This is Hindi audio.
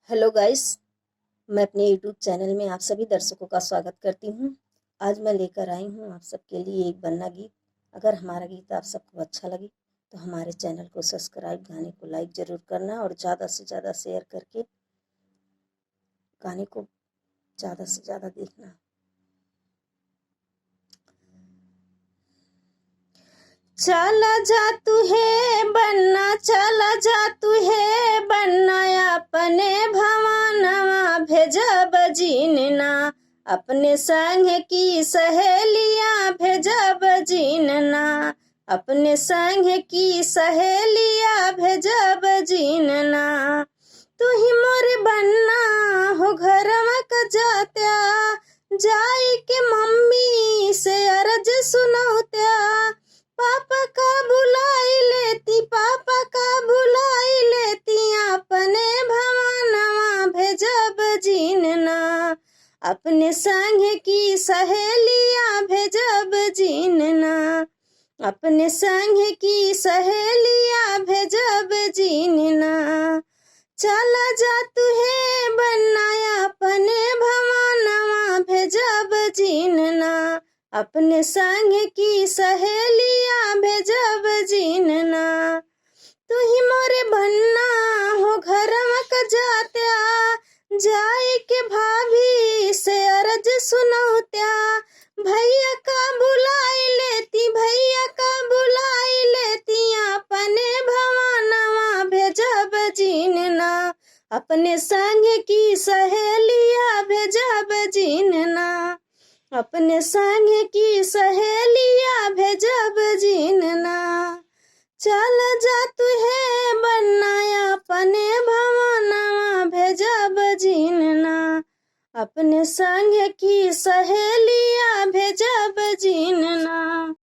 Hello guys. मैं अपने यूट्यूब चैनल में आप सभी दर्शकों का स्वागत करती हूँ। आज मैं लेकर आई हूँ आप सबके लिए एक बन्ना गीत। अगर हमारा गीत आप सबको अच्छा लगे तो हमारे चैनल को सब्सक्राइब, गाने को लाइक ज़रूर करना और ज़्यादा से ज़्यादा शेयर करके गाने को ज़्यादा से ज़्यादा देखना। चला जा तू है बन्ना, चला जा तू है बन्ना, अपने भवानवा भेजब जीनना, अपने संग की सहेलियां भेजब जीनना, अपने संग की सहेलियां भेजब जीनना। तू ही मोर बन्ना हो घरवा का जात्या, जाई के मम्मी से अर्ज सुनौत्या, पापा का बुलाई लेती, पापा का बुलाई लेती, अपने भवानवा भेजब जीनना, अपने संग की सहेलियां भेजब जीनना, अपने संग की सहेलियां भेजब जीनना। चला जा तू है बन्ना, अपने भवानवा भेजब जीनना, अपने संग की सहेलियां भेजब जीनना। तू ही मोरे बन्ना हो घरवा का जात्या, जाई के भाभी से अर्ज सुनौत्या, भैया का बुलाई लेती, भैया का बुलाई लेती, अपने भवानवा भेजब जीनना, अपने संग की सहेलियां भेजब जीनना, अपने संग की सहेलियां भेजब जीनना। चल जा तू है बन्ना, अपने भवानवा भेजब जीनना, अपने संग की सहेलियां भेजब